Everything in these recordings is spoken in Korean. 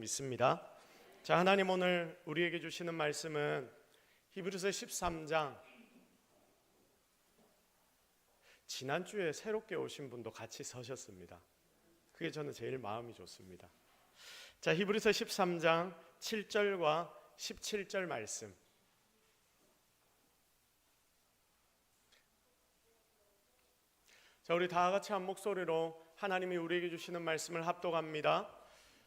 믿습니다. 자, 하나님 오늘 우리에게 주시는 말씀은 히브리서 13장. 지난주에 새롭게 오신 분도 같이 서셨습니다. 그게 저는 제일 마음이 좋습니다. 자, 히브리서 13장 7절과 17절 말씀. 자, 우리 다 같이 한 목소리로 하나님이 우리에게 주시는 말씀을 합독합니다.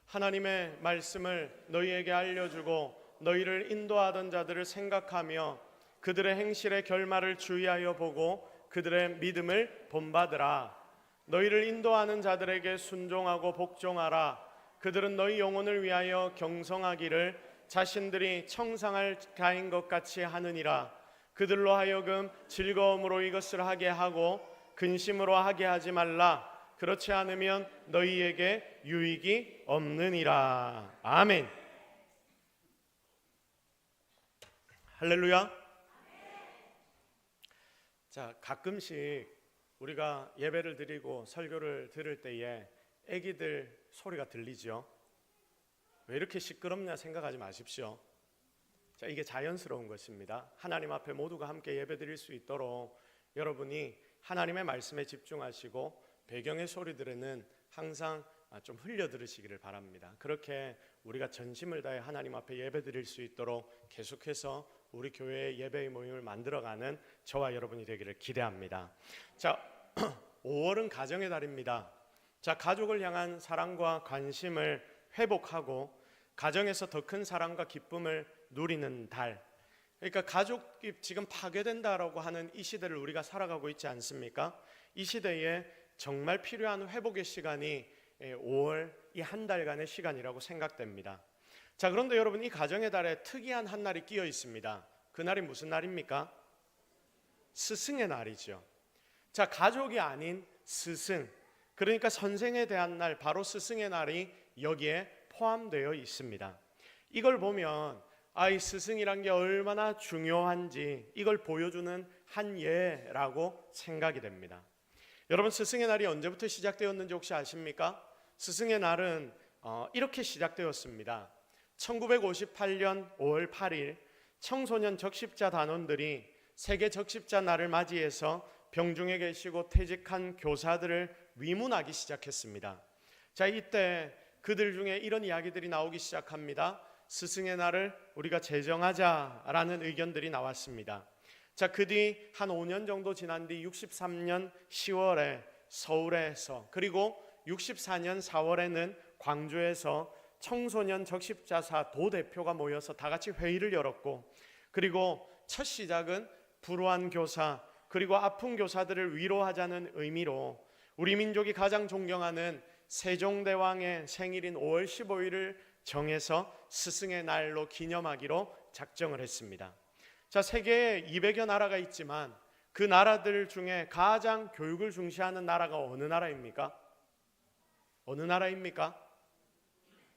하나님의 말씀을 너희에게 알려주고 너희를 인도하던 자들을 생각하며 그들의 행실의 결말을 주의하여 보고 그들의 믿음을 본받으라. 너희를 인도하는 자들에게 순종하고 복종하라. 그들은 너희 영혼을 위하여 경성하기를 자신들이 청상할 자인 것 같이 하느니라. 그들로 하여금 즐거움으로 이것을 하게 하고 근심으로 하게 하지 말라. 그렇지 않으면 너희에게 유익이 없느니라. 아멘. 할렐루야. 자, 가끔씩 우리가 예배를 드리고 설교를 들을 때에 아기들 소리가 들리죠. 왜 이렇게 시끄럽냐 생각하지 마십시오. 자, 이게 자연스러운 것입니다. 하나님 앞에 모두가 함께 예배 드릴 수 있도록 여러분이 하나님의 말씀에 집중하시고 배경의 소리들에는 항상 좀 흘려 들으시기를 바랍니다. 그렇게 우리가 전심을 다해 하나님 앞에 예배드릴 수 있도록 계속해서 우리 교회의 예배의 모임을 만들어가는 저와 여러분이 되기를 기대합니다. 자, 5월은 가정의 달입니다. 자, 가족을 향한 사랑과 관심을 회복하고 가정에서 더 큰 사랑과 기쁨을 누리는 달. 그러니까 가족이 지금 파괴된다라고 하는 이 시대를 우리가 살아가고 있지 않습니까? 이 시대에 정말 필요한 회복의 시간이 5월 이 한 달간의 시간이라고 생각됩니다. 자, 그런데 여러분, 이 가정의 달에 특이한 한 날이 끼어 있습니다. 그 날이 무슨 날입니까? 스승의 날이죠. 자, 가족이 아닌 스승, 그러니까 선생에 대한 날, 바로 스승의 날이 여기에 포함되어 있습니다. 이걸 보면 이 스승이란 게 얼마나 중요한지 이걸 보여주는 한 예라고 생각이 됩니다. 여러분, 스승의 날이 언제부터 시작되었는지 혹시 아십니까? 스승의 날은 이렇게 시작되었습니다. 1958년 5월 8일 청소년 적십자 단원들이 세계 적십자 날을 맞이해서 병중에 계시고 퇴직한 교사들을 위문하기 시작했습니다. 자, 이때 그들 중에 이런 이야기들이 나오기 시작합니다. 스승의 날을 우리가 제정하자라는 의견들이 나왔습니다. 자, 그 뒤 한 5년 정도 지난 뒤 63년 10월에 서울에서, 그리고 64년 4월에는 광주에서 청소년 적십자사 도대표가 모여서 다 같이 회의를 열었고, 그리고 첫 시작은 불우한 교사 그리고 아픈 교사들을 위로하자는 의미로 우리 민족이 가장 존경하는 세종대왕의 생일인 5월 15일을 정해서 스승의 날로 기념하기로 작정을 했습니다. 자, 세계에 200여 나라가 있지만 그 나라들 중에 가장 교육을 중시하는 나라가 어느 나라입니까? 어느 나라입니까?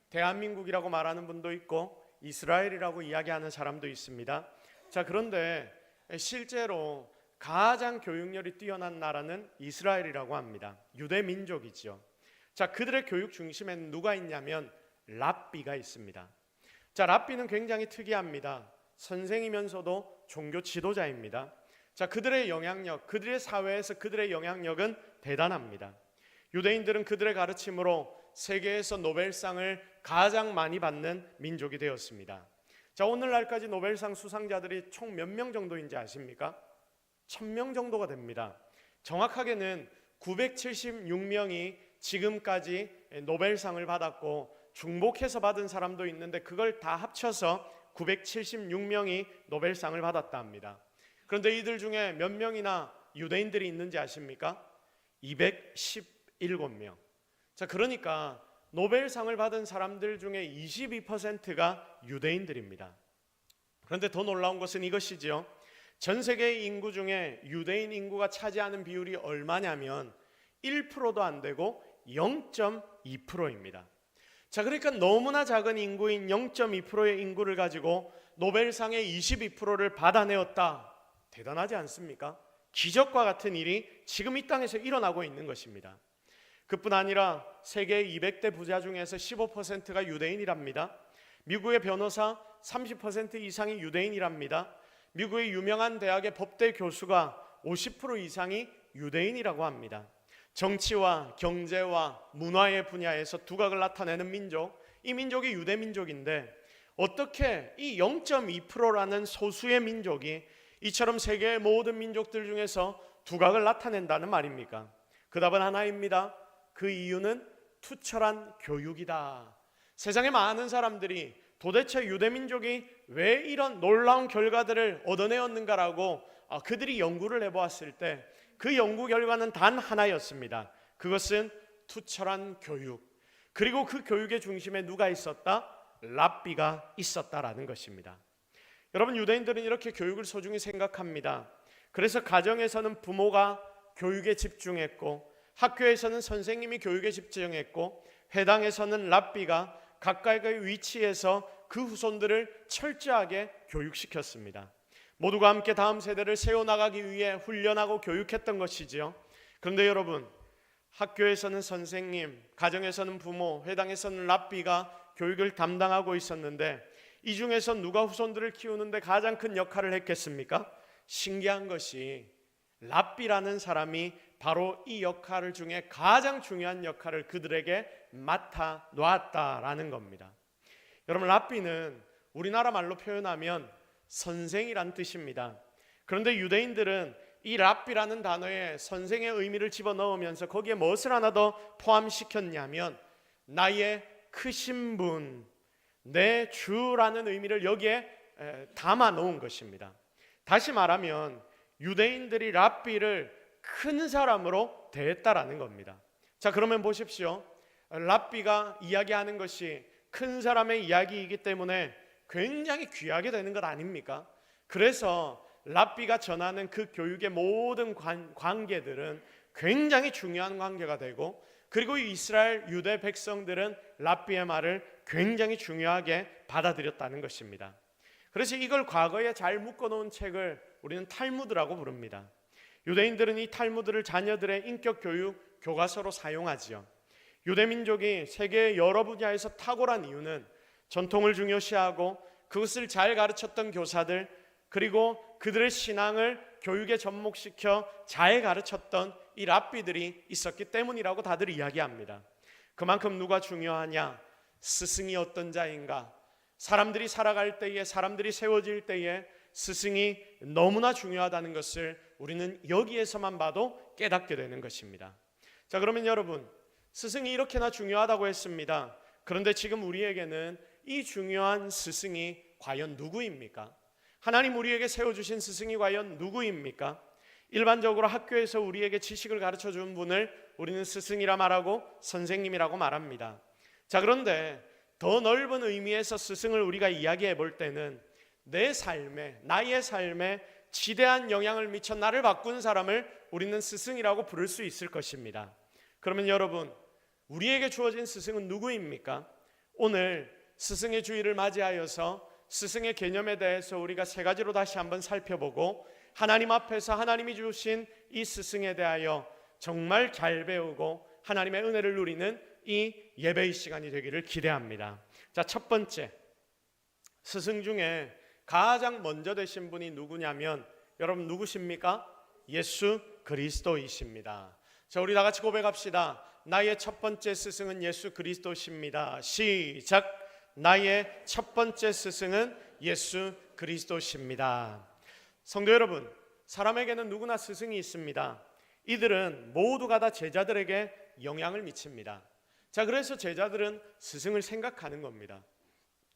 대한민국이라고 말하는 분도 있고 이스라엘이라고 이야기하는 사람도 있습니다. 자, 그런데 실제로 가장 교육열이 뛰어난 나라는 이스라엘이라고 합니다. 유대 민족이죠. 자, 그들의 교육 중심에는 누가 있냐면 랍비가 있습니다. 자, 랍비는 굉장히 특이합니다. 선생이면서도 종교 지도자입니다. 자, 그들의 영향력, 그들의 사회에서 그들의 영향력은 대단합니다. 유대인들은 그들의 가르침으로 세계에서 노벨상을 가장 많이 받는 민족이 되었습니다. 자, 오늘날까지 노벨상 수상자들이 총 몇 명 정도인지 아십니까? 1000명 정도가 됩니다. 정확하게는 976명이 지금까지 노벨상을 받았고 중복해서 받은 사람도 있는데 그걸 다 합쳐서 976명이 노벨상을 받았다 합니다. 그런데 이들 중에 몇 명이나 유대인들이 있는지 아십니까? 217명. 자, 그러니까 노벨상을 받은 사람들 중에 22%가 유대인들입니다. 그런데 더 놀라운 것은 이것이지요. 전 세계의 인구 중에 유대인 인구가 차지하는 비율이 얼마냐면 1%도 안 되고 0.2%입니다. 자, 그러니까 너무나 작은 인구인 0.2%의 인구를 가지고 노벨상의 22%를 받아내었다. 대단하지 않습니까? 기적과 같은 일이 지금 이 땅에서 일어나고 있는 것입니다. 그뿐 아니라 세계 200대 부자 중에서 15%가 유대인이랍니다. 미국의 변호사 30% 이상이 유대인이랍니다. 미국의 유명한 대학의 법대 교수가 50% 이상이 유대인이라고 합니다. 정치와 경제와 문화의 분야에서 두각을 나타내는 민족, 이 민족이 유대민족인데 어떻게 이 0.2%라는 소수의 민족이 이처럼 세계의 모든 민족들 중에서 두각을 나타낸다는 말입니까? 그 답은 하나입니다. 그 이유는 투철한 교육이다. 세상의 많은 사람들이 도대체 유대민족이 왜 이런 놀라운 결과들을 얻어내었는가라고 그들이 연구를 해보았을 때 그 연구 결과는 단 하나였습니다. 그것은 투철한 교육. 그리고 그 교육의 중심에 누가 있었다? 랍비가 있었다라는 것입니다. 여러분, 유대인들은 이렇게 교육을 소중히 생각합니다. 그래서 가정에서는 부모가 교육에 집중했고, 학교에서는 선생님이 교육에 집중했고, 회당에서는 랍비가 각각의 위치에서 그 후손들을 철저하게 교육시켰습니다. 모두가 함께 다음 세대를 세워나가기 위해 훈련하고 교육했던 것이지요. 그런데 여러분, 학교에서는 선생님, 가정에서는 부모, 회당에서는 랍비가 교육을 담당하고 있었는데 이 중에서 누가 후손들을 키우는데 가장 큰 역할을 했겠습니까? 신기한 것이 랍비라는 사람이 바로 이 역할 중에 가장 중요한 역할을 그들에게 맡아 놓았다라는 겁니다. 여러분, 랍비는 우리나라 말로 표현하면 선생이란 뜻입니다. 그런데 유대인들은 이 랍비라는 단어에 선생의 의미를 집어넣으면서 거기에 무엇을 하나 더 포함시켰냐면 나의 크신 분, 내 주라는 의미를 여기에 담아 놓은 것입니다. 다시 말하면 유대인들이 랍비를 큰 사람으로 대했다라는 겁니다. 자, 그러면 보십시오. 랍비가 이야기하는 것이 큰 사람의 이야기이기 때문에 굉장히 귀하게 되는 것 아닙니까? 그래서 랍비가 전하는 그 교육의 모든 관계들은 굉장히 중요한 관계가 되고, 그리고 이스라엘 유대 백성들은 랍비의 말을 굉장히 중요하게 받아들였다는 것입니다. 그래서 이걸 과거에 잘 묶어놓은 책을 우리는 탈무드라고 부릅니다. 유대인들은 이 탈무드를 자녀들의 인격 교육 교과서로 사용하지요. 유대민족이 세계의 여러 분야에서 탁월한 이유는 전통을 중요시하고 그것을 잘 가르쳤던 교사들, 그리고 그들의 신앙을 교육에 접목시켜 잘 가르쳤던 이 랍비들이 있었기 때문이라고 다들 이야기합니다. 그만큼 누가 중요하냐? 스승이 어떤 자인가? 사람들이 살아갈 때에, 사람들이 세워질 때에 스승이 너무나 중요하다는 것을 우리는 여기에서만 봐도 깨닫게 되는 것입니다. 자, 그러면 여러분, 스승이 이렇게나 중요하다고 했습니다. 그런데 지금 우리에게는 이 중요한 스승이 과연 누구입니까? 하나님 우리에게 세워주신 스승이 과연 누구입니까? 일반적으로 학교에서 우리에게 지식을 가르쳐 준 분을 우리는 스승이라 말하고 선생님이라고 말합니다. 자, 그런데 더 넓은 의미에서 스승을 우리가 이야기해 볼 때는 내 삶에, 나의 삶에 지대한 영향을 미쳐 나를 바꾼 사람을 우리는 스승이라고 부를 수 있을 것입니다. 그러면 여러분, 우리에게 주어진 스승은 누구입니까? 오늘 스승의 주일을 맞이하여서 스승의 개념에 대해서 우리가 세 가지로 다시 한번 살펴보고 하나님 앞에서 하나님이 주신 이 스승에 대하여 정말 잘 배우고 하나님의 은혜를 누리는 이 예배의 시간이 되기를 기대합니다. 자, 첫 번째, 스승 중에 가장 먼저 되신 분이 누구냐면 여러분 누구십니까? 예수 그리스도이십니다. 자, 우리 다 같이 고백합시다. 나의 첫 번째 스승은 예수 그리스도십니다. 시작. 나의 첫 번째 스승은 예수 그리스도십니다. 성도 여러분, 사람에게는 누구나 스승이 있습니다. 이들은 모두가 다 제자들에게 영향을 미칩니다. 자, 그래서 제자들은 스승을 생각하는 겁니다.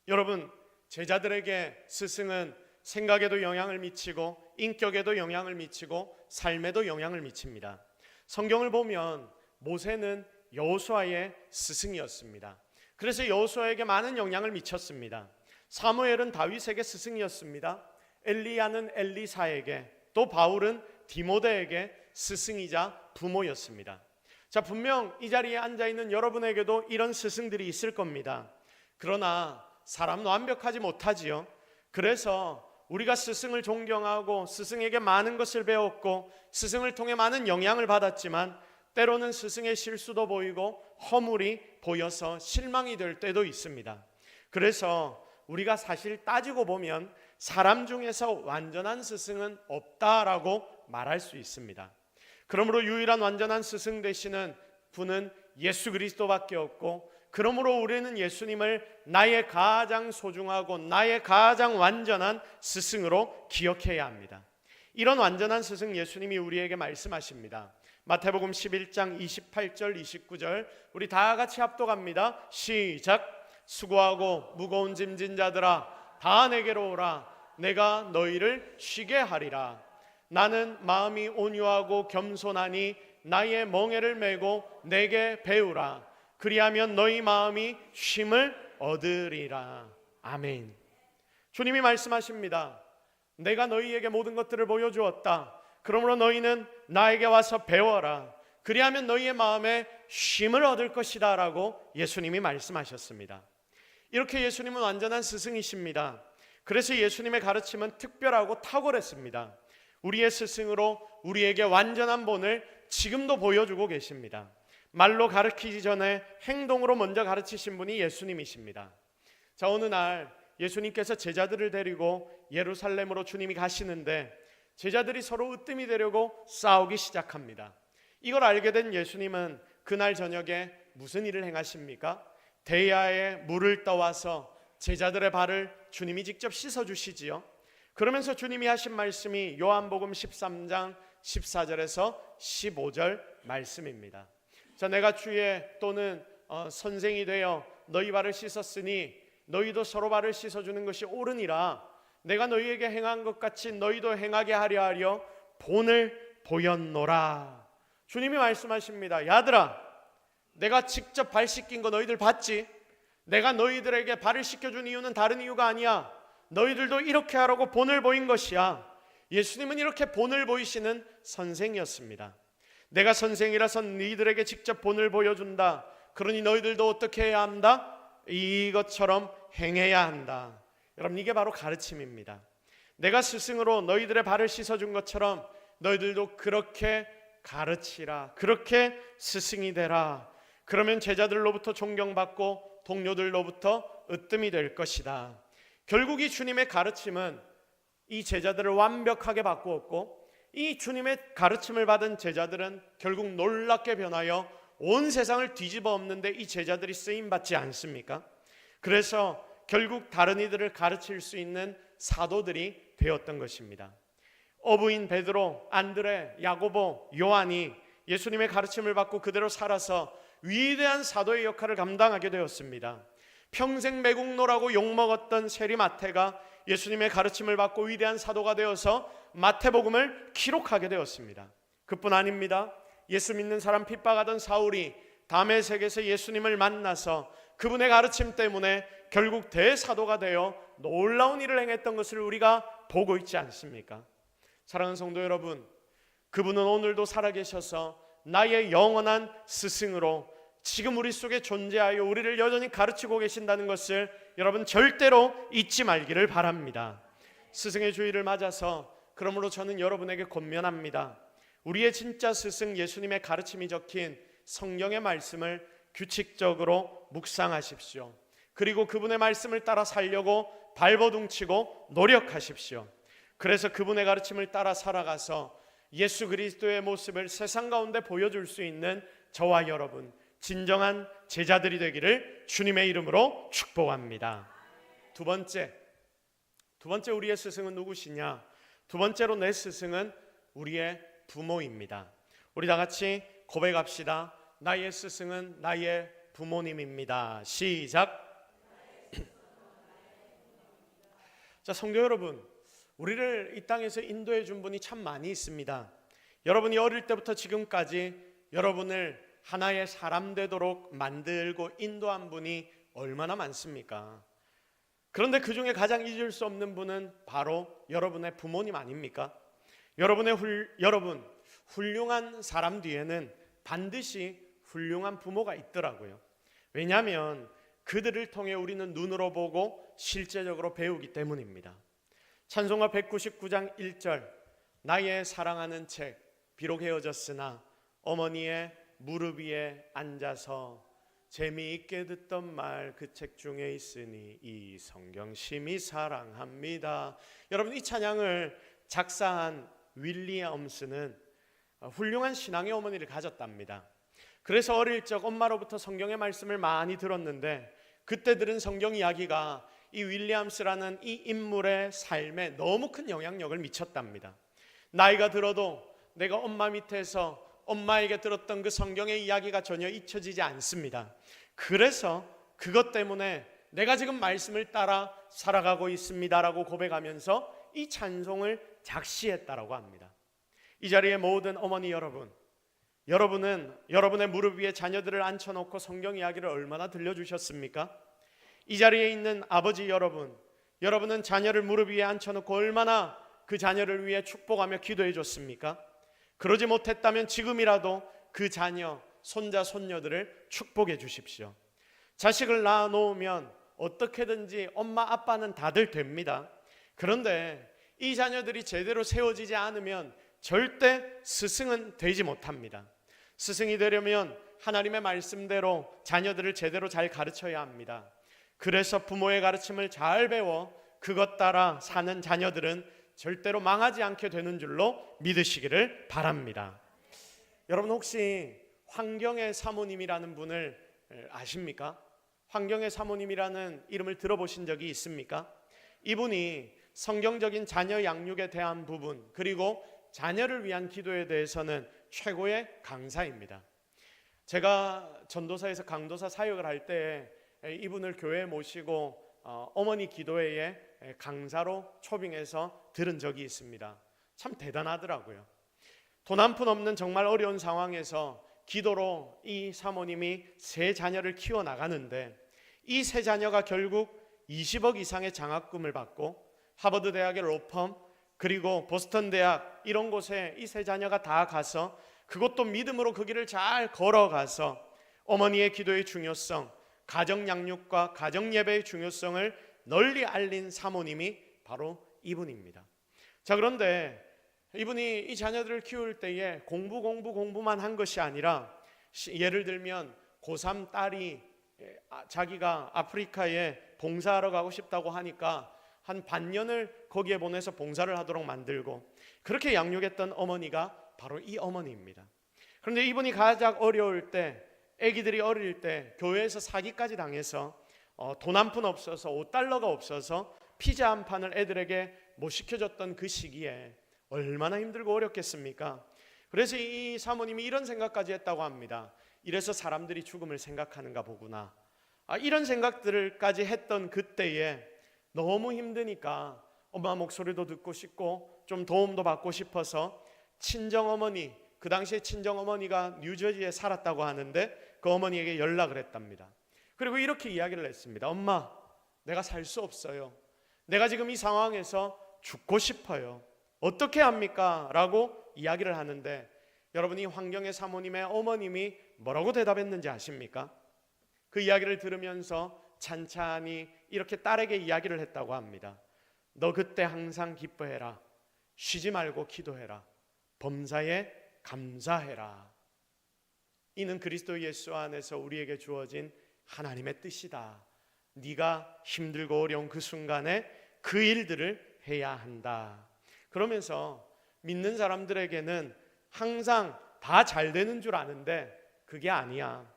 여러분, 제자들에게 스승은 생각에도 영향을 미치고 인격에도 영향을 미치고 삶에도 영향을 미칩니다. 성경을 보면 모세는 여호수아의 스승이었습니다. 그래서 여호수아에게 많은 영향을 미쳤습니다. 사무엘은 다윗에게 스승이었습니다. 엘리야는 엘리사에게, 또 바울은 디모데에게 스승이자 부모였습니다. 자, 분명 이 자리에 앉아있는 여러분에게도 이런 스승들이 있을 겁니다. 그러나 사람은 완벽하지 못하지요. 그래서 우리가 스승을 존경하고 스승에게 많은 것을 배웠고 스승을 통해 많은 영향을 받았지만 때로는 스승의 실수도 보이고 허물이 보여서 실망이 될 때도 있습니다. 그래서 우리가 사실 따지고 보면 사람 중에서 완전한 스승은 없다라고 말할 수 있습니다. 그러므로 유일한 완전한 스승 되시는 분은 예수 그리스도밖에 없고, 그러므로 우리는 예수님을 나의 가장 소중하고 나의 가장 완전한 스승으로 기억해야 합니다. 이런 완전한 스승 예수님이 우리에게 말씀하십니다. 마태복음 11장 28절 29절 우리 다 같이 합독합니다. 시작. 수고하고 무거운 짐진 자들아 다 내게로 오라. 내가 너희를 쉬게 하리라. 나는 마음이 온유하고 겸손하니 나의 멍에를 메고 내게 배우라. 그리하면 너희 마음이 쉼을 얻으리라. 아멘. 주님이 말씀하십니다. 내가 너희에게 모든 것들을 보여주었다. 그러므로 너희는 나에게 와서 배워라. 그리하면 너희의 마음에 쉼을 얻을 것이다 라고 예수님이 말씀하셨습니다. 이렇게 예수님은 완전한 스승이십니다. 그래서 예수님의 가르침은 특별하고 탁월했습니다. 우리의 스승으로 우리에게 완전한 본을 지금도 보여주고 계십니다. 말로 가르치기 전에 행동으로 먼저 가르치신 분이 예수님이십니다. 자, 어느 날 예수님께서 제자들을 데리고 예루살렘으로 주님이 가시는데 제자들이 서로 으뜸이 되려고 싸우기 시작합니다. 이걸 알게 된 예수님은 그날 저녁에 무슨 일을 행하십니까? 대야에 물을 떠와서 제자들의 발을 주님이 직접 씻어주시지요. 그러면서 주님이 하신 말씀이 요한복음 13장 14절에서 15절 말씀입니다. 자, 내가 주의 또는 선생이 되어 너희 발을 씻었으니 너희도 서로 발을 씻어주는 것이 옳으니라. 내가 너희에게 행한 것 같이 너희도 행하게 하려 본을 보였노라. 주님이 말씀하십니다. 야들아, 내가 직접 발 씻긴 거 너희들 봤지? 내가 너희들에게 발을 씻겨준 이유는 다른 이유가 아니야. 너희들도 이렇게 하라고 본을 보인 것이야. 예수님은 이렇게 본을 보이시는 선생이었습니다. 내가 선생이라서 너희들에게 직접 본을 보여준다. 그러니 너희들도 어떻게 해야 한다? 이것처럼 행해야 한다. 여러분, 이게 바로 가르침입니다. 내가 스승으로 너희들의 발을 씻어준 것처럼 너희들도 그렇게 가르치라. 그렇게 스승이 되라. 그러면 제자들로부터 존경받고 동료들로부터 으뜸이 될 것이다. 결국 이 주님의 가르침은 이 제자들을 완벽하게 바꾸었고, 이 주님의 가르침을 받은 제자들은 결국 놀랍게 변하여 온 세상을 뒤집어 엎는데 이 제자들이 쓰임받지 않습니까? 그래서 결국 다른 이들을 가르칠 수 있는 사도들이 되었던 것입니다. 어부인 베드로, 안드레, 야고보, 요한이 예수님의 가르침을 받고 그대로 살아서 위대한 사도의 역할을 감당하게 되었습니다. 평생 매국노라고 욕먹었던 세리 마태가 예수님의 가르침을 받고 위대한 사도가 되어서 마태복음을 기록하게 되었습니다. 그뿐 아닙니다. 예수 믿는 사람 핍박하던 사울이 다메섹에서 예수님을 만나서 그분의 가르침 때문에 결국 대사도가 되어 놀라운 일을 행했던 것을 우리가 보고 있지 않습니까? 사랑하는 성도 여러분, 그분은 오늘도 살아계셔서 나의 영원한 스승으로 지금 우리 속에 존재하여 우리를 여전히 가르치고 계신다는 것을 여러분 절대로 잊지 말기를 바랍니다. 스승의 주일을 맞아서 그러므로 저는 여러분에게 권면합니다. 우리의 진짜 스승 예수님의 가르침이 적힌 성경의 말씀을 규칙적으로 묵상하십시오. 그리고 그분의 말씀을 따라 살려고 발버둥치고 노력하십시오. 그래서 그분의 가르침을 따라 살아가서 예수 그리스도의 모습을 세상 가운데 보여줄 수 있는 저와 여러분, 진정한 제자들이 되기를 주님의 이름으로 축복합니다. 두 번째 우리의 스승은 누구시냐? 두 번째로 내 스승은 우리의 부모입니다. 우리 다 같이 고백합시다. 나의 스승은 나의 부모님입니다. 시작. 자, 성도 여러분, 우리를 이 땅에서 인도해 준 분이 참 많이 있습니다. 여러분이 어릴 때부터 지금까지 여러분을 하나의 사람 되도록 만들고 인도한 분이 얼마나 많습니까? 그런데 그 중에 가장 잊을 수 없는 분은 바로 여러분의 부모님 아닙니까? 여러분 훌륭한 사람 뒤에는 반드시 훌륭한 부모가 있더라고요. 왜냐하면 그들을 통해 우리는 눈으로 보고 실제적으로 배우기 때문입니다. 찬송가 199장 1절, 나의 사랑하는 책 비록 헤어졌으나 어머니의 무릎 위에 앉아서 재미있게 듣던 말 그 책 중에 있으니 이 성경 심히 사랑합니다. 여러분, 이 찬양을 작사한 윌리엄스는 훌륭한 신앙의 어머니를 가졌답니다. 그래서 어릴 적 엄마로부터 성경의 말씀을 많이 들었는데 그때 들은 성경 이야기가 이 윌리엄스라는 이 인물의 삶에 너무 큰 영향력을 미쳤답니다. 나이가 들어도 내가 엄마 밑에서 엄마에게 들었던 그 성경의 이야기가 전혀 잊혀지지 않습니다. 그래서 그것 때문에 내가 지금 말씀을 따라 살아가고 있습니다라고 고백하면서 이 찬송을 작시했다라고 합니다. 이 자리에 모든 어머니 여러분, 여러분은 여러분의 무릎 위에 자녀들을 앉혀놓고 성경 이야기를 얼마나 들려주셨습니까? 이 자리에 있는 아버지 여러분, 여러분은 자녀를 무릎 위에 앉혀놓고 얼마나 그 자녀를 위해 축복하며 기도해 줬습니까? 그러지 못했다면 지금이라도 그 자녀, 손자, 손녀들을 축복해 주십시오. 자식을 낳아 놓으면 어떻게든지 엄마, 아빠는 다들 됩니다. 그런데 이 자녀들이 제대로 세워지지 않으면 절대 스승은 되지 못합니다. 스승이 되려면 하나님의 말씀대로 자녀들을 제대로 잘 가르쳐야 합니다. 그래서 부모의 가르침을 잘 배워 그것 따라 사는 자녀들은 절대로 망하지 않게 되는 줄로 믿으시기를 바랍니다. 여러분, 혹시 환경의 사모님이라는 분을 아십니까? 환경의 사모님이라는 이름을 들어보신 적이 있습니까? 이분이 성경적인 자녀 양육에 대한 부분, 그리고 자녀를 위한 기도에 대해서는 최고의 강사입니다. 제가 전도사에서 강도사 사역을 할 때 이분을 교회에 모시고 어머니 기도회에 강사로 초빙해서 들은 적이 있습니다. 참 대단하더라고요. 돈 한 푼 없는 정말 어려운 상황에서 기도로 이 사모님이 세 자녀를 키워나가는데 이 세 자녀가 결국 20억 이상의 장학금을 받고 하버드 대학의 로펌, 그리고 보스턴 대학, 이런 곳에 이 세 자녀가 다 가서 그것도 믿음으로 그 길을 잘 걸어가서 어머니의 기도의 중요성, 가정 양육과 가정 예배의 중요성을 널리 알린 사모님이 바로 이분입니다. 자, 그런데 이분이 이 자녀들을 키울 때에 공부만 한 것이 아니라, 예를 들면 고3 딸이 자기가 아프리카에 봉사하러 가고 싶다고 하니까 한 반년을 거기에 보내서 봉사를 하도록 만들고, 그렇게 양육했던 어머니가 바로 이 어머니입니다. 그런데 이분이 가장 어려울 때, 아기들이 어릴 때 교회에서 사기까지 당해서 돈 한 푼 없어서 $5가 없어서 피자 한 판을 애들에게 못 시켜줬던 그 시기에 얼마나 힘들고 어렵겠습니까? 그래서 이 사모님이 이런 생각까지 했다고 합니다. 이래서 사람들이 죽음을 생각하는가 보구나. 이런 생각들까지 했던 그때에 너무 힘드니까 엄마 목소리도 듣고 싶고 좀 도움도 받고 싶어서 친정어머니, 그 당시에 친정어머니가 뉴저지에 살았다고 하는데 그 어머니에게 연락을 했답니다. 그리고 이렇게 이야기를 했습니다. 엄마, 내가 살 수 없어요. 내가 지금 이 상황에서 죽고 싶어요. 어떻게 합니까? 라고 이야기를 하는데, 여러분, 이 환경의 사모님의 어머님이 뭐라고 대답했는지 아십니까? 그 이야기를 들으면서 찬찬히 이렇게 딸에게 이야기를 했다고 합니다. 너 그때 항상 기뻐해라. 쉬지 말고 기도해라. 범사에 감사해라. 이는 그리스도 예수 안에서 우리에게 주어진 하나님의 뜻이다. 네가 힘들고 어려운 그 순간에 그 일들을 해야 한다. 그러면서 믿는 사람들에게는 항상 다 잘 되는 줄 아는데 그게 아니야.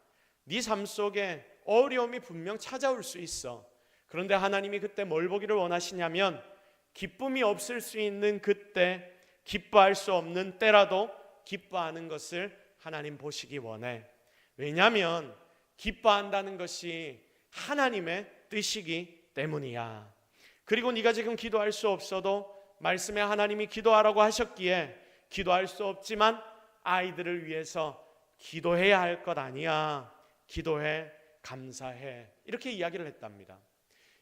네 삶 속에 어려움이 분명 찾아올 수 있어. 그런데 하나님이 그때 뭘 보기를 원하시냐면, 기쁨이 없을 수 있는 그때, 기뻐할 수 없는 때라도 기뻐하는 것을 하나님 보시기 원해. 왜냐하면 기뻐한다는 것이 하나님의 뜻이기 때문이야. 그리고 네가 지금 기도할 수 없어도 말씀에 하나님이 기도하라고 하셨기에 기도할 수 없지만 아이들을 위해서 기도해야 할 것 아니야. 기도해, 감사해. 이렇게 이야기를 했답니다.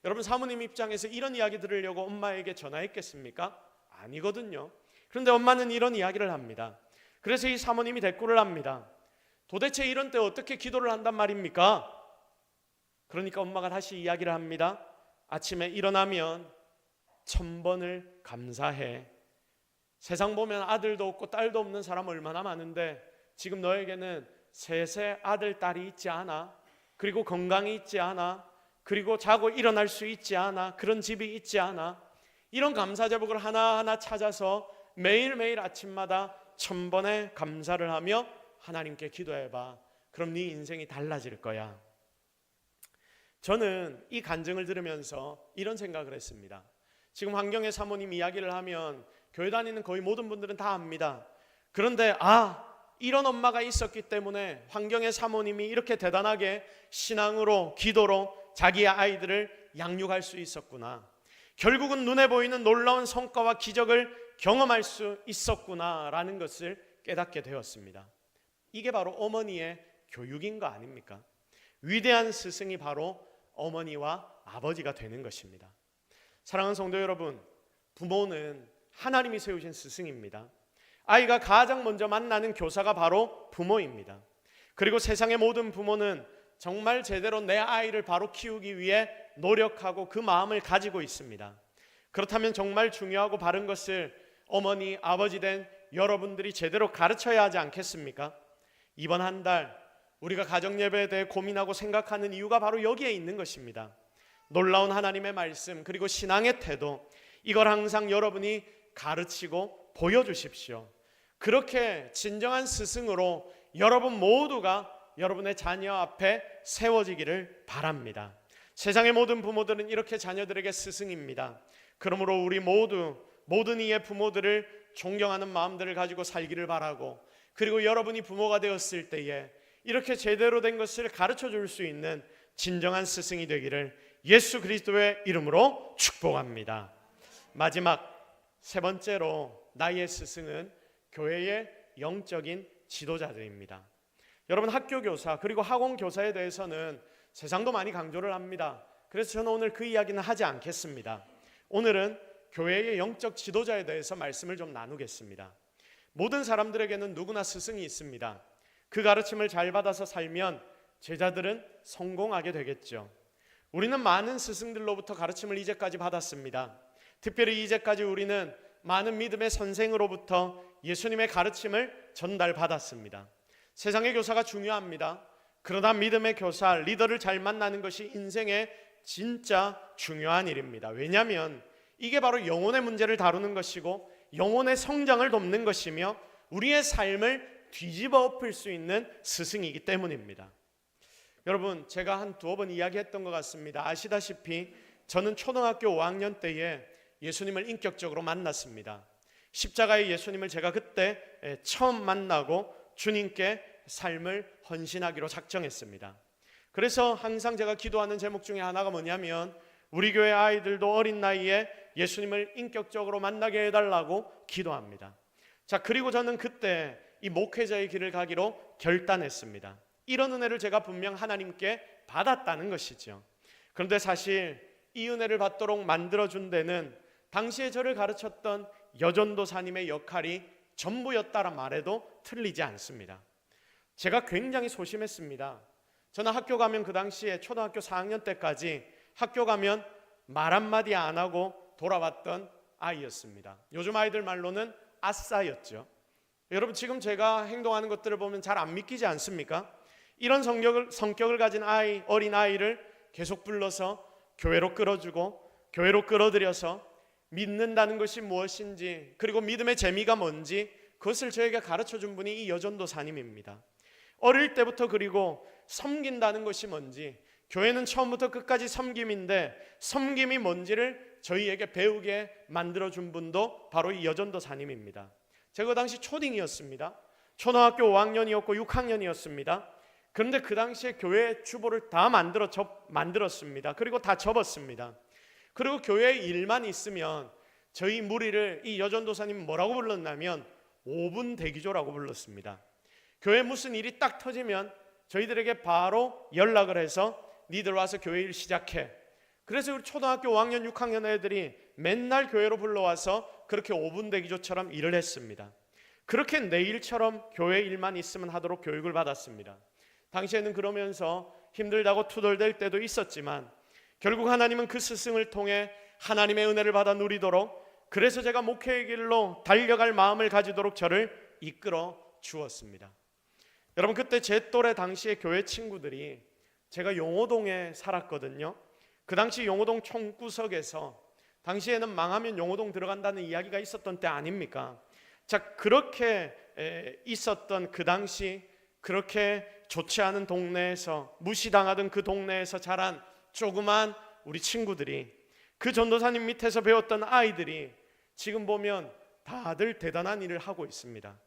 여러분, 사모님 입장에서 이런 이야기 들으려고 엄마에게 전화했겠습니까? 아니거든요. 그런데 엄마는 이런 이야기를 합니다. 그래서 이 사모님이 대꾸를 합니다. 도대체 이런 때 어떻게 기도를 한단 말입니까? 그러니까 엄마가 다시 이야기를 합니다. 아침에 일어나면 1000번을 감사해. 세상 보면 아들도 없고 딸도 없는 사람 얼마나 많은데 지금 너에게는 셋의 아들, 딸이 있지 않아, 그리고 건강이 있지 않아, 그리고 자고 일어날 수 있지 않아, 그런 집이 있지 않아, 이런 감사 제목을 하나하나 찾아서 매일매일 아침마다 1000번의 감사를 하며 하나님께 기도해봐. 그럼 네 인생이 달라질 거야. 저는 이 간증을 들으면서 이런 생각을 했습니다. 지금 환경의 사모님 이야기를 하면 교회 다니는 거의 모든 분들은 다 압니다. 그런데 이런 엄마가 있었기 때문에 환경의 사모님이 이렇게 대단하게 신앙으로, 기도로 자기의 아이들을 양육할 수 있었구나. 결국은 눈에 보이는 놀라운 성과와 기적을 경험할 수 있었구나라는 것을 깨닫게 되었습니다. 이게 바로 어머니의 교육인 거 아닙니까? 위대한 스승이 바로 어머니와 아버지가 되는 것입니다. 사랑하는 성도 여러분, 부모는 하나님이 세우신 스승입니다. 아이가 가장 먼저 만나는 교사가 바로 부모입니다. 그리고 세상의 모든 부모는 정말 제대로 내 아이를 바로 키우기 위해 노력하고 그 마음을 가지고 있습니다. 그렇다면 정말 중요하고 바른 것을 어머니, 아버지 된 여러분들이 제대로 가르쳐야 하지 않겠습니까? 이번 한 달 우리가 가정예배에 대해 고민하고 생각하는 이유가 바로 여기에 있는 것입니다. 놀라운 하나님의 말씀, 그리고 신앙의 태도, 이걸 항상 여러분이 가르치고 보여주십시오. 그렇게 진정한 스승으로 여러분 모두가 여러분의 자녀 앞에 세워지기를 바랍니다. 세상의 모든 부모들은 이렇게 자녀들에게 스승입니다. 그러므로 우리 모든 이의 부모들을 존경하는 마음들을 가지고 살기를 바라고, 그리고 여러분이 부모가 되었을 때에 이렇게 제대로 된 것을 가르쳐 줄 수 있는 진정한 스승이 되기를 예수 그리스도의 이름으로 축복합니다. 마지막 세 번째로 나의 스승은 교회의 영적인 지도자들입니다. 여러분, 학교 교사 그리고 학원 교사에 대해서는 세상도 많이 강조를 합니다. 그래서 저는 오늘 그 이야기는 하지 않겠습니다. 오늘은 교회의 영적 지도자에 대해서 말씀을 좀 나누겠습니다. 모든 사람들에게는 누구나 스승이 있습니다. 그 가르침을 잘 받아서 살면 제자들은 성공하게 되겠죠. 우리는 많은 스승들로부터 가르침을 이제까지 받았습니다. 특별히 이제까지 우리는 많은 믿음의 선생으로부터 예수님의 가르침을 전달받았습니다. 세상의 교사가 중요합니다. 그러나 믿음의 교사, 리더를 잘 만나는 것이 인생의 진짜 중요한 일입니다. 왜냐하면 이게 바로 영혼의 문제를 다루는 것이고 영혼의 성장을 돕는 것이며 우리의 삶을 뒤집어 엎을 수 있는 스승이기 때문입니다. 여러분, 제가 한 두어 번 이야기했던 것 같습니다. 아시다시피 저는 초등학교 5학년 때에 예수님을 인격적으로 만났습니다. 십자가의 예수님을 제가 그때 처음 만나고 주님께 삶을 헌신하기로 작정했습니다. 그래서 항상 제가 기도하는 제목 중에 하나가 뭐냐면 우리 교회 아이들도 어린 나이에 예수님을 인격적으로 만나게 해달라고 기도합니다. 자, 그리고 저는 그때 이 목회자의 길을 가기로 결단했습니다. 이런 은혜를 제가 분명 하나님께 받았다는 것이죠. 그런데 사실 이 은혜를 받도록 만들어준 데는 당시에 저를 가르쳤던 여전도사님의 역할이 전부였다라 말해도 틀리지 않습니다. 제가 굉장히 소심했습니다. 저는 학교 가면 그 당시에 초등학교 4학년 때까지 학교 가면 말 한마디 안 하고 돌아왔던 아이였습니다. 요즘 아이들 말로는 아싸였죠. 여러분, 지금 제가 행동하는 것들을 보면 잘 안 믿기지 않습니까? 이런 성격을 가진 어린 아이를 계속 불러서 교회로 끌어주고 교회로 끌어들여서 믿는다는 것이 무엇인지, 그리고 믿음의 재미가 뭔지 그것을 저에게 가르쳐준 분이 이 여전도사님입니다. 어릴 때부터, 그리고 섬긴다는 것이 뭔지, 교회는 처음부터 끝까지 섬김인데 섬김이 뭔지를 저희에게 배우게 만들어준 분도 바로 이 여전도사님입니다. 제가 그 당시 초딩이었습니다. 초등학교 5학년이었고 6학년이었습니다. 그런데 그 당시에 교회 주보를 다 만들었습니다. 그리고 다 접었습니다. 그리고 교회에 일만 있으면 저희 무리를 이 여전도사님 뭐라고 불렀냐면 5분 대기조라고 불렀습니다. 교회에 무슨 일이 딱 터지면 저희들에게 바로 연락을 해서 니들 와서 교회 일 시작해. 그래서 우리 초등학교 5학년 6학년 애들이 맨날 교회로 불러와서 그렇게 5분 대기조처럼 일을 했습니다. 그렇게 내 일처럼 교회 일만 있으면 하도록 교육을 받았습니다. 당시에는 그러면서 힘들다고 투덜댈 때도 있었지만 결국 하나님은 그 스승을 통해 하나님의 은혜를 받아 누리도록, 그래서 제가 목회의 길로 달려갈 마음을 가지도록 저를 이끌어 주었습니다. 여러분, 그때 제 또래 당시의 교회 친구들이, 제가 용호동에 살았거든요. 그 당시 용호동 총구석에서, 당시에는 망하면 용호동 들어간다는 이야기가 있었던 때 아닙니까? 자, 그렇게 있었던 그 당시, 그렇게 좋지 않은 동네에서, 무시당하던 그 동네에서 자란 조그만 우리 친구들이, 그 전도사님 밑에서 배웠던 아이들이 지금 보면 다들 대단한 일을 하고 있습니다.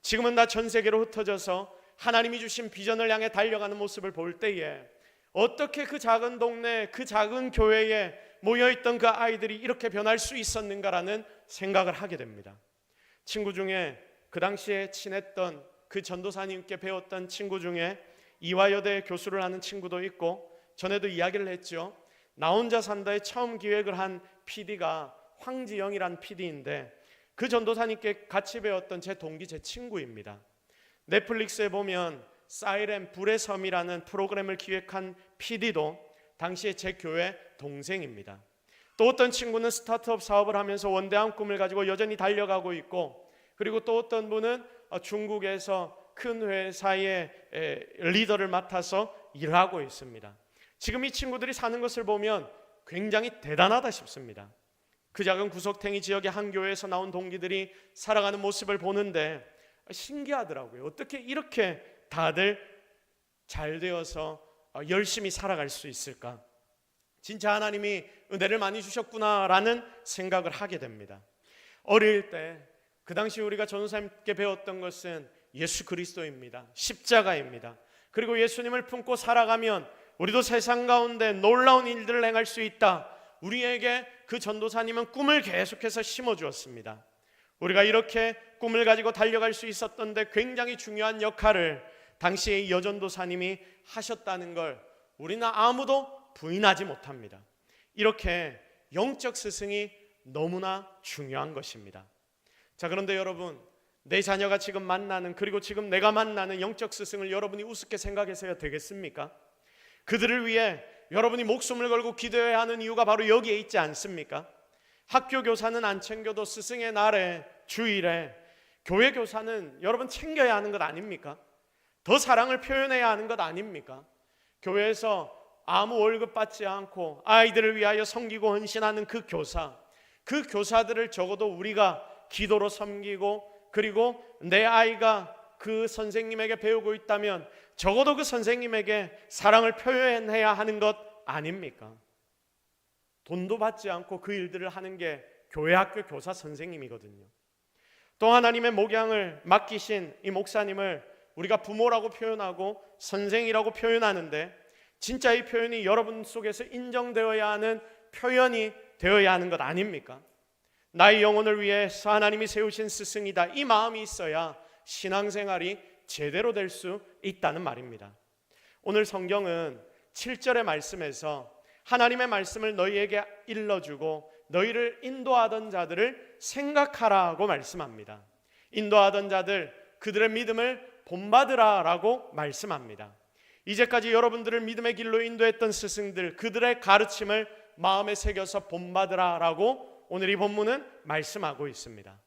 지금은 다 전 세계로 흩어져서 하나님이 주신 비전을 향해 달려가는 모습을 볼 때에, 어떻게 그 작은 동네, 그 작은 교회에 모여있던 그 아이들이 이렇게 변할 수 있었는가라는 생각을 하게 됩니다. 친구 중에, 그 당시에 친했던 그 전도사님께 배웠던 친구 중에 이화여대 교수를 하는 친구도 있고, 전에도 이야기를 했죠. 나 혼자 산다에 처음 기획을 한 PD가 황지영이란 PD인데, 그 전도사님께 같이 배웠던 제 동기, 제 친구입니다. 넷플릭스에 보면 사이렌 불의 섬이라는 프로그램을 기획한 PD도 당시에 제 교회 동생입니다. 또 어떤 친구는 스타트업 사업을 하면서 원대한 꿈을 가지고 여전히 달려가고 있고, 그리고 또 어떤 분은 중국에서 큰 회사의 리더를 맡아서 일하고 있습니다. 지금 이 친구들이 사는 것을 보면 굉장히 대단하다 싶습니다. 그 작은 구석탱이 지역의 한 교회에서 나온 동기들이 살아가는 모습을 보는데 신기하더라고요. 어떻게 이렇게 다들 잘 되어서 열심히 살아갈 수 있을까? 진짜 하나님이 은혜를 많이 주셨구나라는 생각을 하게 됩니다. 어릴 때 그 당시 우리가 전도사님께 배웠던 것은 예수 그리스도입니다. 십자가입니다. 그리고 예수님을 품고 살아가면 우리도 세상 가운데 놀라운 일들을 행할 수 있다. 우리에게 그 전도사님은 꿈을 계속해서 심어주었습니다. 우리가 이렇게 꿈을 가지고 달려갈 수 있었던데 굉장히 중요한 역할을 당시의 여전도사님이 하셨다는 걸 우리는 아무도 부인하지 못합니다. 이렇게 영적 스승이 너무나 중요한 것입니다. 자, 그런데 여러분, 내 자녀가 지금 만나는, 그리고 지금 내가 만나는 영적 스승을 여러분이 우습게 생각해서야 되겠습니까? 그들을 위해 여러분이 목숨을 걸고 기도해야 하는 이유가 바로 여기에 있지 않습니까? 학교 교사는 안 챙겨도 스승의 날에, 주일에, 교회 교사는 여러분 챙겨야 하는 것 아닙니까? 더 사랑을 표현해야 하는 것 아닙니까? 교회에서 아무 월급 받지 않고 아이들을 위하여 섬기고 헌신하는 그 교사, 그 교사들을 적어도 우리가 기도로 섬기고, 그리고 내 아이가 그 선생님에게 배우고 있다면 적어도 그 선생님에게 사랑을 표현해야 하는 것 아닙니까? 돈도 받지 않고 그 일들을 하는 게 교회 학교 교사 선생님이거든요. 또 하나님의 목양을 맡기신 이 목사님을 우리가 부모라고 표현하고 선생이라고 표현하는데, 진짜 이 표현이 여러분 속에서 인정되어야 하는 표현이 되어야 하는 것 아닙니까? 나의 영혼을 위해서 하나님이 세우신 스승이다, 이 마음이 있어야 신앙생활이 제대로 될 수 있다는 말입니다. 오늘 성경은 7절의 말씀에서 하나님의 말씀을 너희에게 일러주고 너희를 인도하던 자들을 생각하라고 말씀합니다. 인도하던 자들, 그들의 믿음을 본받으라 라고 말씀합니다. 이제까지 여러분들을 믿음의 길로 인도했던 스승들, 그들의 가르침을 마음에 새겨서 본받으라 라고 오늘 이 본문은 말씀하고 있습니다.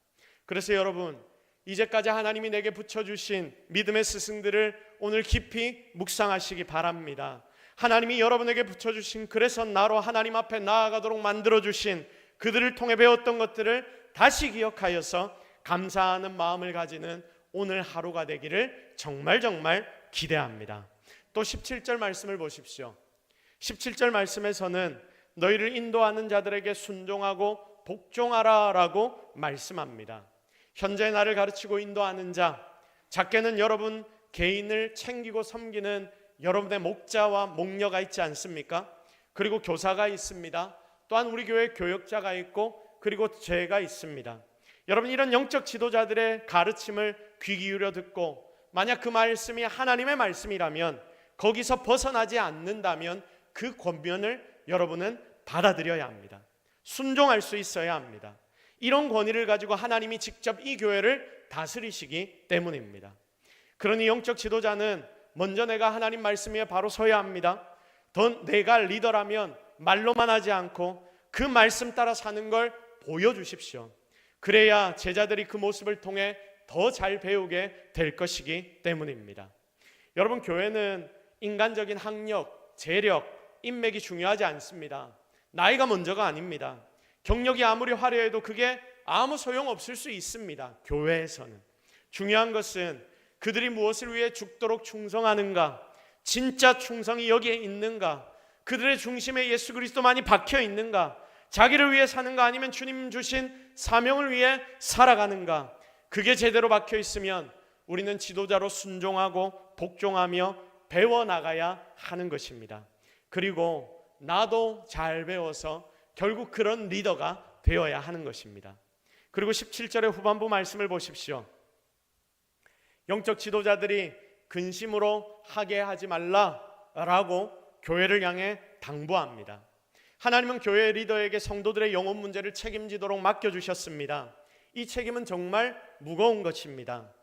그래서 여러분, 이제까지 하나님이 내게 붙여주신 믿음의 스승들을 오늘 깊이 묵상하시기 바랍니다. 하나님이 여러분에게 붙여주신, 그래서 나로 하나님 앞에 나아가도록 만들어주신 그들을 통해 배웠던 것들을 다시 기억하여서 감사하는 마음을 가지는 오늘 하루가 되기를 정말 기대합니다. 또 17절 말씀을 보십시오. 17절 말씀에서는 너희를 인도하는 자들에게 순종하고 복종하라 라고 말씀합니다. 현재 나를 가르치고 인도하는 자, 작게는 여러분 개인을 챙기고 섬기는 여러분의 목자와 목녀가 있지 않습니까? 그리고 교사가 있습니다. 또한 우리 교회 교역자가 있고, 그리고 제가 있습니다. 여러분, 이런 영적 지도자들의 가르침을 귀 기울여 듣고, 만약 그 말씀이 하나님의 말씀이라면, 거기서 벗어나지 않는다면 그 권면을 여러분은 받아들여야 합니다. 순종할 수 있어야 합니다. 이런 권위를 가지고 하나님이 직접 이 교회를 다스리시기 때문입니다. 그러니 영적 지도자는 먼저 내가 하나님 말씀 위에 바로 서야 합니다. 더 내가 리더라면 말로만 하지 않고 그 말씀 따라 사는 걸 보여주십시오. 그래야 제자들이 그 모습을 통해 더 잘 배우게 될 것이기 때문입니다. 여러분, 교회는 인간적인 학력, 재력, 인맥이 중요하지 않습니다. 나이가 먼저가 아닙니다. 경력이 아무리 화려해도 그게 아무 소용없을 수 있습니다. 교회에서는 중요한 것은 그들이 무엇을 위해 죽도록 충성하는가, 진짜 충성이 여기에 있는가, 그들의 중심에 예수 그리스도만이 박혀 있는가, 자기를 위해 사는가 아니면 주님 주신 사명을 위해 살아가는가, 그게 제대로 박혀 있으면 우리는 지도자로 순종하고 복종하며 배워나가야 하는 것입니다. 그리고 나도 잘 배워서 결국 그런 리더가 되어야 하는 것입니다. 그리고 17절의 후반부 말씀을 보십시오. 영적 지도자들이 근심으로 하게 하지 말라라고 교회를 향해 당부합니다. 하나님은 교회 리더에게 성도들의 영혼 문제를 책임지도록 맡겨주셨습니다. 이 책임은 정말 무거운 것입니다.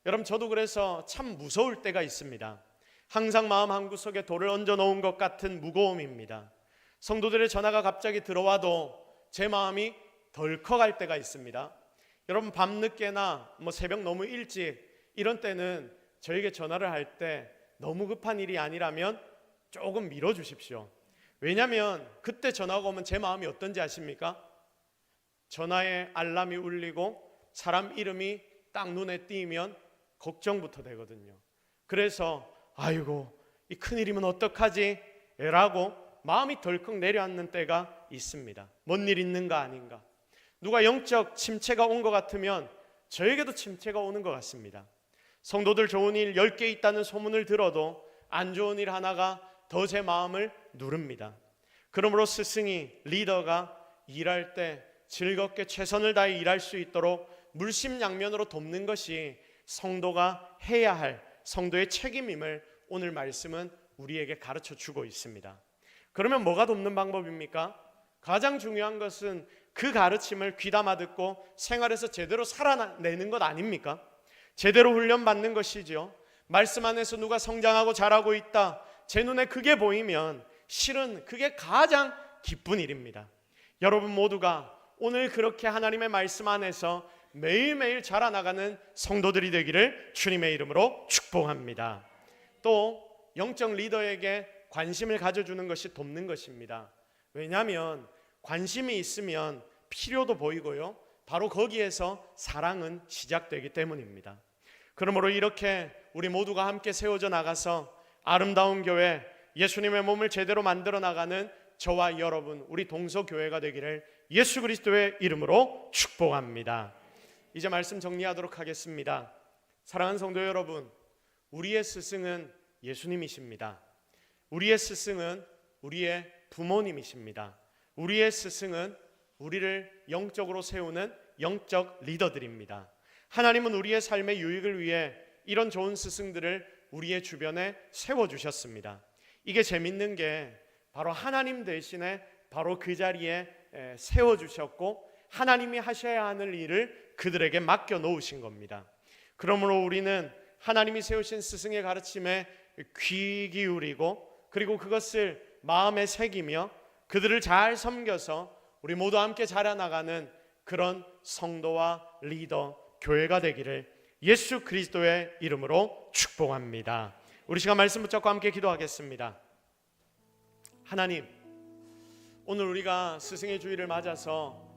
여러분, 저도 그래서 참 무서울 때가 있습니다. 항상 마음 한구석에 돌을 얹어 놓은 것 같은 무거움입니다. 성도들의 전화가 갑자기 들어와도 제 마음이 덜컥할 때가 있습니다. 여러분, 밤늦게나 새벽 너무 일찍 이런 때는 저에게 전화를 할 때 너무 급한 일이 아니라면 조금 미뤄주십시오. 왜냐하면 그때 전화가 오면 제 마음이 어떤지 아십니까? 전화에 알람이 울리고 사람 이름이 딱 눈에 띄면 걱정부터 되거든요. 그래서 아이고, 이 큰일이면 어떡하지? 라고 마음이 덜컥 내려앉는 때가 있습니다. 뭔 일 있는가 아닌가. 누가 영적 침체가 온 것 같으면 저에게도 침체가 오는 것 같습니다. 성도들 좋은 일 10개 있다는 소문을 들어도 안 좋은 일 하나가 더 제 마음을 누릅니다. 그러므로 스승이, 리더가 일할 때 즐겁게 최선을 다해 일할 수 있도록 물심양면으로 돕는 것이 성도가 해야 할 성도의 책임임을 오늘 말씀은 우리에게 가르쳐 주고 있습니다. 그러면 뭐가 돕는 방법입니까? 가장 중요한 것은 그 가르침을 귀담아 듣고 생활에서 제대로 살아내는 것 아닙니까? 제대로 훈련받는 것이죠. 말씀 안에서 누가 성장하고 자라고 있다, 제 눈에 그게 보이면 실은 그게 가장 기쁜 일입니다. 여러분 모두가 오늘 그렇게 하나님의 말씀 안에서 매일매일 자라나가는 성도들이 되기를 주님의 이름으로 축복합니다. 또 영적 리더에게 관심을 가져주는 것이 돕는 것입니다. 왜냐하면 관심이 있으면 필요도 보이고요, 바로 거기에서 사랑은 시작되기 때문입니다. 그러므로 이렇게 우리 모두가 함께 세워져 나가서 아름다운 교회, 예수님의 몸을 제대로 만들어 나가는 저와 여러분, 우리 동서교회가 되기를 예수 그리스도의 이름으로 축복합니다. 이제 말씀 정리하도록 하겠습니다. 사랑하는 성도 여러분, 우리의 스승은 예수님이십니다. 우리의 스승은 우리의 부모님이십니다. 우리의 스승은 우리를 영적으로 세우는 영적 리더들입니다. 하나님은 우리의 삶의 유익을 위해 이런 좋은 스승들을 우리의 주변에 세워주셨습니다. 이게 재밌는 게 바로 하나님 대신에 바로 그 자리에 세워주셨고 하나님이 하셔야 하는 일을 그들에게 맡겨놓으신 겁니다. 그러므로 우리는 하나님이 세우신 스승의 가르침에 귀 기울이고 그리고 그것을 마음에 새기며 그들을 잘 섬겨서 우리 모두 함께 자라나가는 그런 성도와 리더, 교회가 되기를 예수 그리스도의 이름으로 축복합니다. 우리 시간 말씀 붙잡고 함께 기도하겠습니다. 하나님, 오늘 우리가 스승의 주일을 맞아서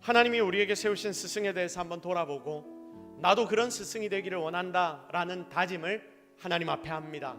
하나님이 우리에게 세우신 스승에 대해서 한번 돌아보고 나도 그런 스승이 되기를 원한다라는 다짐을 하나님 앞에 합니다.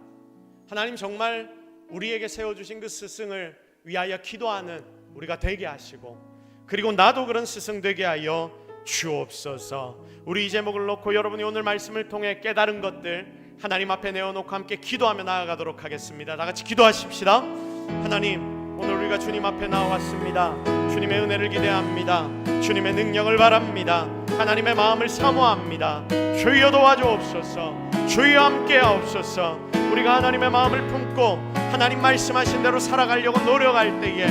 하나님, 정말 우리에게 세워주신 그 스승을 위하여 기도하는 우리가 되게 하시고 그리고 나도 그런 스승 되게 하여 주옵소서. 우리 이 제목을 놓고 여러분이 오늘 말씀을 통해 깨달은 것들 하나님 앞에 내어놓고 함께 기도하며 나아가도록 하겠습니다. 다 같이 기도하십시다. 하나님, 오늘 우리가 주님 앞에 나왔습니다. 주님의 은혜를 기대합니다. 주님의 능력을 바랍니다. 하나님의 마음을 사모합니다. 주여 도와주옵소서. 주여 함께하옵소서. 우리가 하나님의 마음을 품고 하나님 말씀하신 대로 살아가려고 노력할 때에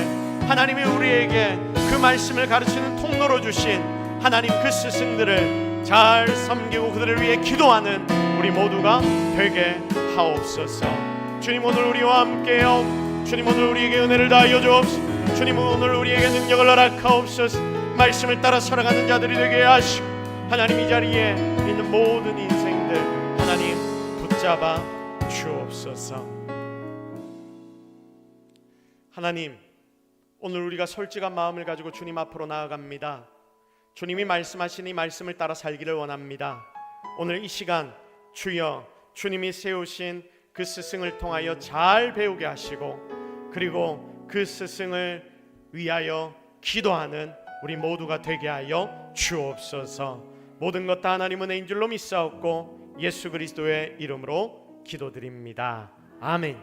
하나님이 우리에게 그 말씀을 가르치는 통로로 주신 하나님 그 스승들을 잘 섬기고 그들을 위해 기도하는 우리 모두가 되게 하옵소서. 주님, 오늘 우리와 함께요. 주님, 오늘 우리에게 은혜를 다하여 주옵소서. 주님, 오늘 우리에게 능력을 허락하옵소서. 말씀을 따라 살아가는 자들이 되게 하시고 하나님, 이 자리에 있는 모든 인생들 하나님 붙잡아 주옵소서. 하나님, 오늘 우리가 솔직한 마음을 가지고 주님 앞으로 나아갑니다. 주님이 말씀하신 이 말씀을 따라 살기를 원합니다. 오늘 이 시간 주여 주님이 세우신 그 스승을 통하여 잘 배우게 하시고, 그리고 그 스승을 위하여 기도하는 우리 모두가 되게 하여 주옵소서. 모든 것 다 하나님 은혜인 줄로 믿사옵고 예수 그리스도의 이름으로 기도드립니다. 아멘.